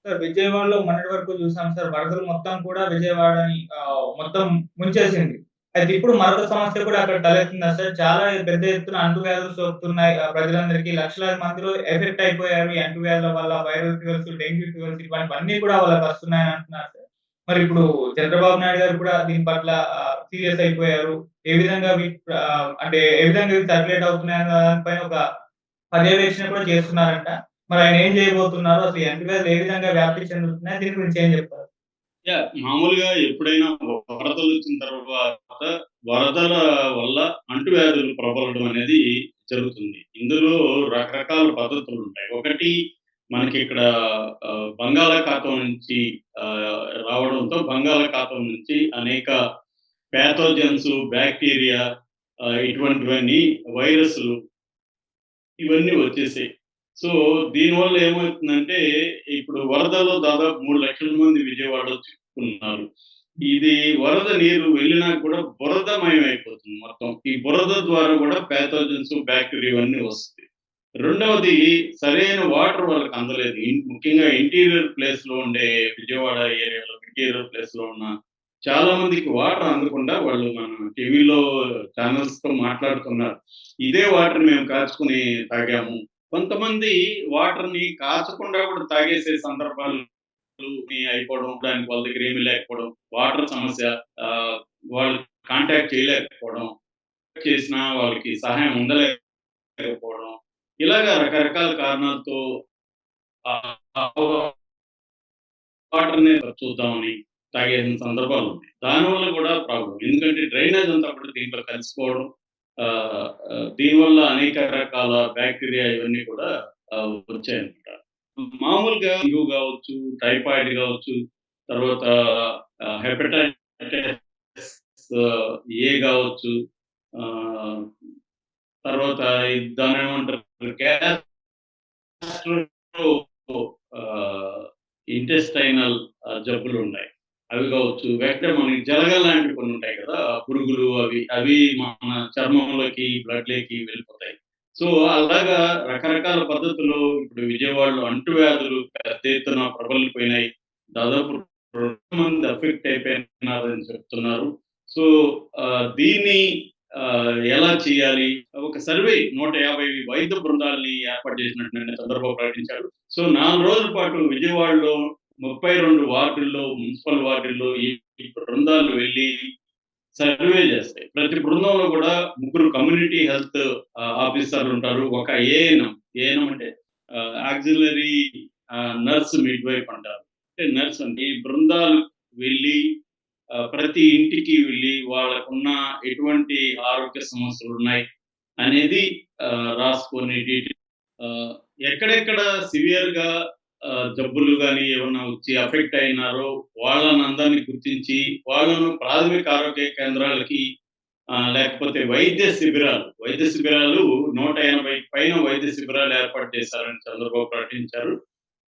Sir విజయవాడలో మొన్నటి వరకు చూసాం సార్. వరదలు మొత్తం కూడా విజయవాడని మొత్తం ముంచేసింది. అయితే ఇప్పుడు మరొక సమస్య కూడా అక్కడ తలెత్తిందా సార్? చాలా పెద్ద ఎత్తున అంటువ్యాధులు సోకుతున్నాయి ప్రజలందరికీ. లక్షలాది మందిలో ఎఫెక్ట్ అయిపోయారు. ఈ అంటువ్యాధుల వల్ల వైరల్ ఫీవర్స్, డెంగ్యూ ఫీవర్స్ ఇటువంటివన్నీ కూడా వాళ్ళకొస్తున్నాయని అంటున్నారు సార్. మరిప్పుడు చంద్రబాబు నాయుడు గారు కూడా దీని పట్ల సీరియస్ అయిపోయారు. ఏ విధంగా అంటే ఏ విధంగా ఇవి సర్క్యులేట్ అవుతున్నాయన్న దానిపైన ఒక పర్యవేక్షణ కూడా చేస్తున్నారంట. మరాయన ఏం చేయబోతున్నారు? అసలు ఈ అంటువ్యాధులు ఏ విధంగా వ్యాప్తి చెందుతున్నాయి? దీని గురించి ఏం చెప్తారు? మామూలుగా ఎప్పుడైనా వరదలొచ్చిన తర్వాత వరదల వల్ల అంటువ్యాధులు ప్రబలడం అనేది జరుగుతుంది. ఇందులో రకరకాల పద్ధతులుంటాయి. ఒకటి మనకిక్కడ బంగాళాఖాతం నుంచి రావడంతో బంగాళాఖాతం నుంచి అనేక పాథోజన్స్, బాక్టీరియా ఇటువంటివన్నీ వైరస్‌లు ఇవన్నీ వచ్చేసాయి. సో, దీనివల్ల ఏమవుతుందంటే, ఇప్పుడు వరదల్లో దాదాపు 3,00,000 మంది విజయవాడలో చిక్కుకున్నారు. ఇది వరద నీరు వెళ్ళినా కూడా బురదమయం అయిపోతుంది మొత్తం. ఈ బురద ద్వారా కూడా పాథోజన్స్, బాక్టీరియా ఇవన్నీ వస్తాయి. రెండవది సరైన వాటర్ వాళ్ళకి అందలేదు. ముఖ్యంగా ఇంటీరియర్ ప్లేస్‌లో ఉండే విజయవాడ ఏరియాలో ఇంటీరియర్ ప్లేస్‌లో ఉన్న చాలా మందికి వాటర్ అందకుండా వాళ్ళు మన టీవీలో ఛానల్స్‌తో మాట్లాడుతున్నారు. ఇదే వాటర్ మేము కాచుకొని తాగాము. కొంతమంది వాటర్‌ని కాచకుండా కూడా తాగేసే సందర్భాలు అయిపోవడం, దానికి వాళ్ళ దగ్గర ఏమీ లేకపోవడం, వాటర్ సమస్య, ఆహ్, వాళ్ళు కాంటాక్ట్ చేయలేకపోవడం, చేసినా వాళ్ళకి సహాయం అందలేకపోవడం, ఇలాగ రకరకాల కారణాలతో ఆహ్, వాటర్‌ని చూద్దామని తాగేసిన సందర్భాలున్నాయి. దానివల్ల కూడా ప్రాబ్లమ్. ఎందుకంటే డ్రైనేజ్ అంతా కూడా దీంట్లో కలిసిపోవడం, ఆహ్, దీనివల్ల అనేక రకాల బాక్టీరియా ఇవన్నీ కూడా వచ్చాయన్నమాట. మామూలుగా డెంగ్యూ గావచ్చు, టైఫాయిడ్ గావచ్చు, తర్వాత హెపటైటిస్ ఏ గావచ్చు, ఆహ్, తర్వాత దాన్నేమంటారు గ్యాస్ట్రో ఆహ్, ఇంటెస్టైనల్ జబ్బులున్నాయి. అవి గావచ్చు. వెంటనే మనకి జలగ లాంటివి కొన్నుంటాయి కదా! పురుగులు అవి మన చర్మంలోకి, బ్లడ్‌లోకి వెళ్ళిపోతాయి. సో, అలాగా రకరకాల పద్ధతులు ఇప్పుడు విజయవాడలో అంటువ్యాధులు పెద్ద ఎత్తున ప్రబలిపోయినాయి. దాదాపు 2 మంది అఫెక్ట్ అయిపోయినారని చెప్తున్నారు. సో, దీన్ని ఎలా చేయాలి? ఒక సర్వే 150 వైద్య బృందాల్ని ఏర్పాటు చేసినట్టు నిన్న చంద్రబాబు ప్రకటించారు. సో, 4 రోజుల పాటు విజయవాడలో 32 వార్డుల్లో, మున్సిపల్ వార్డుల్లో ఈ ఈ బృందాలు వెళ్లి సర్వే చేస్తాయి. ప్రతి బృందంలో కూడా ముగ్గురు కమ్యూనిటీ హెల్త్ ఆఫీసర్లుంటారు. ఒక ఏఎన్ఎం. ఏఎన్ఎం అంటే ఆక్సిలరీ నర్స్ మిడ్‌వైఫ్ అంటారు. అంటే నర్స్ అంటే ఈ బృందాలు వెళ్లి ప్రతి ఇంటికి వెళ్లి వాళ్ళకున్న ఎటువంటి ఆరోగ్య సమస్యలున్నాయి అనేది రాసుకొని ఆహ్, ఎక్కడెక్కడ సివియర్‌గా జబ్బులు గాని ఏమన్నా వచ్చి అఫెక్ట్ అయినారో వాళ్ళనందరిని గుర్తించి, వాళ్ళను ప్రాథమిక ఆరోగ్య కేంద్రాలకి లేకపోతే వైద్య శిబిరాలు 180 పైన వైద్య శిబిరాలు ఏర్పాటు చేశారని చంద్రబాబు ప్రకటించారు.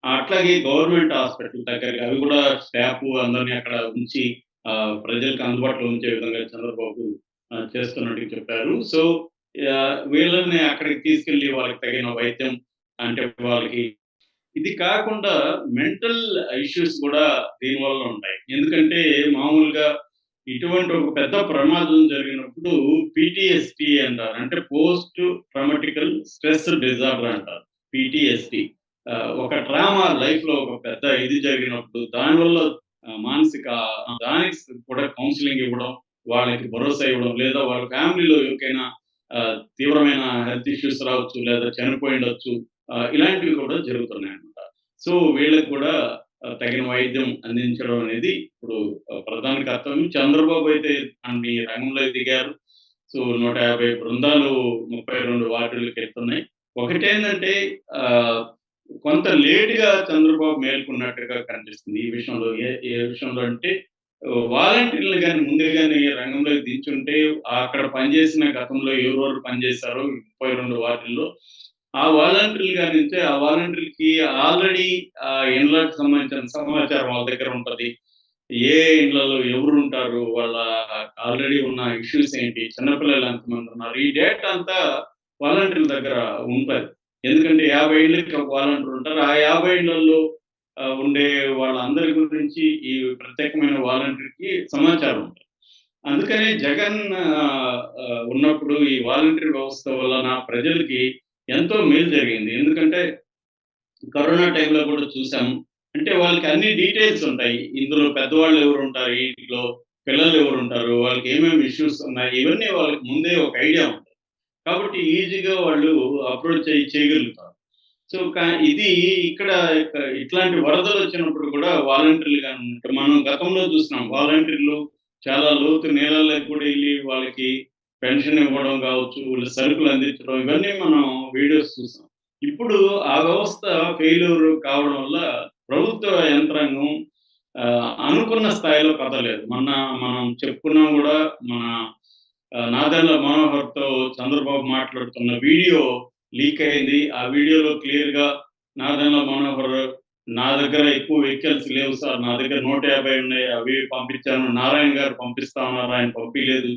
అట్లాగే గవర్నమెంట్ హాస్పిటల్ దగ్గరగా అవి కూడా స్టాఫు అందరిని అక్కడ ఉంచి ప్రజలకు అందుబాటులో ఉంచే విధంగా చంద్రబాబు చేస్తున్నట్టు చెప్పారు. సో, వీళ్ళని అక్కడికి తీసుకెళ్ళి వాళ్ళకి తగిన వైద్యం అంటే వాళ్ళకి ఇది కాకుండా మెంటల్ ఇష్యూస్ కూడా దీనివల్ల ఉంటాయి. ఎందుకంటే మామూలుగా ఇటువంటి ఒక పెద్ద ప్రమాదం జరిగినప్పుడు పీటీఎస్‌టీ అంటారు. అంటే పోస్ట్ ట్రామాటికల్ స్ట్రెస్ డిజార్డర్ అంటారు. పీటీఎస్‌టీ. ఒక ట్రామా లైఫ్‌లో ఒక పెద్ద ఇది జరిగినప్పుడు దానివల్ల మానసిక దానికి కూడా కౌన్సెలింగ్ ఇవ్వడం, వాళ్ళకి భరోసా ఇవ్వడం, లేదా వాళ్ళ ఫ్యామిలీలో ఎవరికైనా తీవ్రమైన హెల్త్ ఇష్యూస్ రావచ్చు, లేదా చనిపోయుండొచ్చు. ఇలాంటివి కూడా జరుగుతున్నాయన్నమాట. సో, వీళ్ళకి కూడా తగిన వైద్యం అందించడం అనేది ఇప్పుడు ప్రధాన కర్తవ్యం. చంద్రబాబు అయితే దాన్ని రంగంలోకి దిగారు. సో, 150 బృందాలు 32 వార్డులకెళ్తున్నాయి. ఒకటేందంటే ఆహ్, కొంత లేట్‌గా చంద్రబాబు మేల్కొన్నట్టుగా కనిపిస్తుంది ఈ విషయంలో. ఏ ఏ విషయంలో అంటే వాలంటీర్‌లు గాని ముందుగానే రంగంలోకి దించుంటే అక్కడ పనిచేసిన గతంలో ఎవరెవరు పనిచేశారో 32 వార్డుల్లో ఆ వాలంటీర్‌లు గానింటే ఆ వాలంటీర్‌లకి ఆల్రెడీ ఇళ్ళకి సంబంధించిన సమాచారం వాళ్ళ దగ్గర ఉంటది. ఏ ఇళ్ళలో ఎవరుంటారు? వాళ్ళ ఆల్రెడీ ఉన్న ఇష్యూస్ ఏంటి? చిన్న పిల్లలు ఎంతమందున్నారు? ఈ డేటా అంతా వాలంటీర్‌ల దగ్గర ఉంటది. ఎందుకంటే 50 ఇళ్ళకి ఒక వాలంటీర్ ఉంటారు. ఆ 50 ఇళ్ళల్లో ఉండే వాళ్ళందరి గురించి ఈ ప్రత్యేకమైన వాలంటీర్‌కి సమాచారం ఉంటది. అందుకనే జగన్ ఉన్నప్పుడు ఈ వాలంటీర్ వ్యవస్థ వలన ప్రజలకి ఎంతో మేలు జరిగింది. ఎందుకంటే కరోనా టైంలో కూడా చూసాము. అంటే వాళ్ళకి అన్ని డీటెయిల్స్ ఉంటాయి. ఇందులో పెద్దవాళ్ళు ఎవరుంటారు ఈ ఇంట్లో, పిల్లలు ఎవరుంటారు, వాళ్ళకి ఏమేమి ఇష్యూస్ ఉన్నాయి, ఇవన్నీ వాళ్ళకి ముందే ఒక ఐడియా ఉంటది. కాబట్టి ఈజీగా వాళ్ళు అప్రోచ్ చేయగలుగుతారు. సో, ఇది ఇక్కడ ఇట్లాంటి వరదలొచ్చినప్పుడు కూడా వాలంటీర్‌లు గాని మనం గతంలో చూసినాం. వాలంటీర్‌లు చాలా లోతు నీళ్ళలోకి కూడా ఎళ్లి వాళ్ళకి పెన్షన్ ఇవ్వడం కావచ్చు, వీళ్ళు సరుకులు అందించడం ఇవన్నీ మనం వీడియోస్ చూసాం. ఇప్పుడు ఆ వ్యవస్థ ఫెయిల్యూర్ కావడం వల్ల ప్రభుత్వ యంత్రాంగం అనుకున్న స్థాయిలో కదలలేదు. మనం చెప్పుకున్నాం గూడా మన నాదెండ్ల మనోహర్‌తో చంద్రబాబు మాట్లాడుతున్న వీడియో లీక్ అయింది. ఆ వీడియోలో క్లియర్‌గా నాదెండ్ల మనోహర్ నా దగ్గర ఎక్కువ వెహికల్స్ లేవు సార్. నా దగ్గర 150 ఉన్నాయి. అవి పంపించాను. నారాయణ గారు పంపిస్తా ఉన్నారు. ఆయన పంపియలేదు.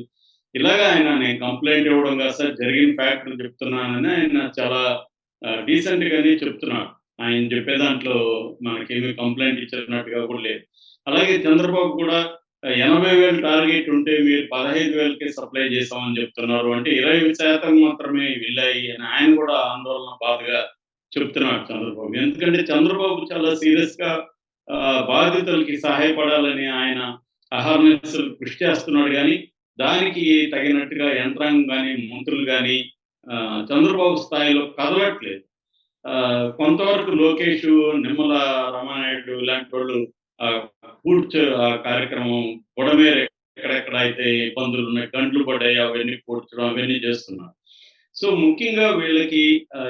ఇలాగ నేను కంప్లెయింట్ ఇవ్వడం కాదు సార్. జరిగిన ఫ్యాక్ట్‌లు చెప్తున్నానని ఆయన చాలా డీసెంట్‌గానే చెప్తున్నాడు. ఆయన చెప్పే దాంట్లో మనకేమి కంప్లెయింట్ ఇచ్చినట్టుగా కూడా లేదు. అలాగే చంద్రబాబు కూడా 80,000 టార్గెట్ ఉంటే మీరు 15,000కే సప్లై చేసామని చెప్తున్నారు. అంటే 20% మాత్రమే వెళ్ళాయి అని ఆయన కూడా ఆందోళన బాధగా చెప్తున్నాడు చంద్రబాబు. ఎందుకంటే చంద్రబాబు చాలా సీరియస్‌గా బాధితులకి సహాయపడాలని ఆయన అహర్నిశలు కృషి చేస్తున్నాడు గానీ, దానికి తగినట్టుగా యంత్రాంగం గాని, మంత్రులు గాని చంద్రబాబు స్థాయిలో కదలట్లేదు. కొంతవరకు లోకేషు, నిమ్మల రామానాయుడు ఇలాంటోళ్ళు ఆహ్, కార్యక్రమం బుడమేరు ఎక్కడెక్కడ అయితే ఇబ్బందులున్నాయి, గండ్లు పడ్డాయి అవన్నీ పూడ్చడం అవన్నీ చేస్తున్నారు. సో, ముఖ్యంగా వీళ్ళకి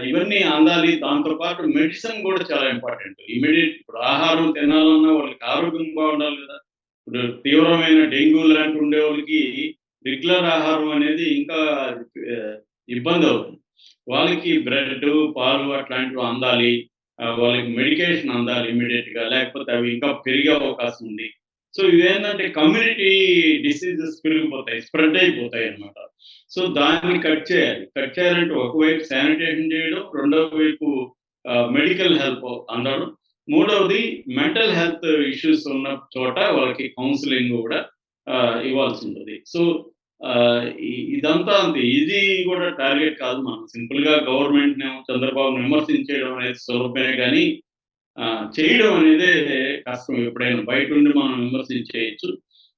ఇవన్నీ అందాలి. దాంతో పాటు మెడిసిన్ గూడా చాలా ఇంపార్టెంట్. ఇమ్మీడియేట్ ఇప్పుడు ఆహారం తినాలన్నా వాళ్ళకి ఆరోగ్యం బావుండాలి గదా! ఇప్పుడు తీవ్రమైన డెంగ్యూ లాంటివి ఉండేవాళ్ళకి రెగ్యులర్ ఆహారం అనేది ఇంకా ఇబ్బందవుతుంది. వాళ్ళకి బ్రెడ్డు, పాలు అట్లాంటివి అందాలి. వాళ్ళకి మెడికేషన్ అందాలి ఇమ్మీడియేట్‌గా. లేకపోతే అవి ఇంకా పెరిగే అవకాశం ఉంది. సో, ఇవేంటంటే కమ్యూనిటీ డిసీజెస్ పెరిగిపోతాయి. స్ప్రెడ్ అయిపోతాయన్నమాట. సో, దాన్ని కట్ చేయాలి. కట్ చేయాలంటే ఒకవైపు శానిటేషన్ చేయడం, రెండో వైపు మెడికల్ హెల్ప్ అందడం. మూడవది మెంటల్ హెల్త్ ఇష్యూస్ ఉన్న చోట వాళ్ళకి కౌన్సెలింగ్ గూడా ఇవ్వాల్సుంటది. సో, ఇదంతా అంతే. ఇది గూడా టార్గెట్ కాదు. మనం సింపుల్‌గా గవర్నమెంట్‌నేమో చంద్రబాబుని విమర్శించేయడం అనేది సులభమే గానీ, చేయడం అనేదే కష్టం ఎప్పుడైనా. బయటుండి మనం విమర్శించేయొచ్చు.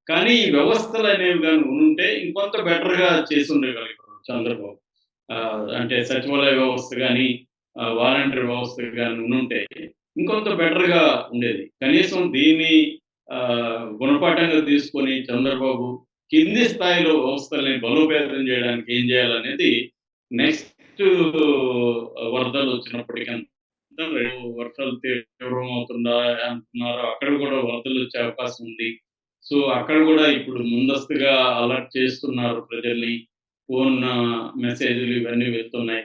కానీ ఈ వ్యవస్థలనేవి గాని ఉంటే ఇంకొంత బెటర్‌గా చేసుండగలిగేవారు చంద్రబాబు. అంటే సచివాలయ వ్యవస్థ గాని, వాలంటీర్ వ్యవస్థ గాని ఉండుంటే ఇంకొంత బెటర్‌గా ఉండేది. కనీసం దీన్ని గుణపాఠంగా తీసుకొని చంద్రబాబు కింది స్థాయిలో వ్యవస్థల్ని బలోపేతం చేయడానికి ఏం చేయాలనేది నెక్స్ట్ వరదలొచ్చినప్పటికంతా వర్షాలు తీవ్రమవుతుందా అంటున్నారు. అక్కడ కూడా వరదలొచ్చే అవకాశం ఉంది. సో, అక్కడ గూడా ఇప్పుడు ముందస్తుగా అలర్ట్ చేస్తున్నారు ప్రజల్ని. ఫోన్ మెసేజ్‌లు ఇవన్నీ వెళ్తున్నాయి.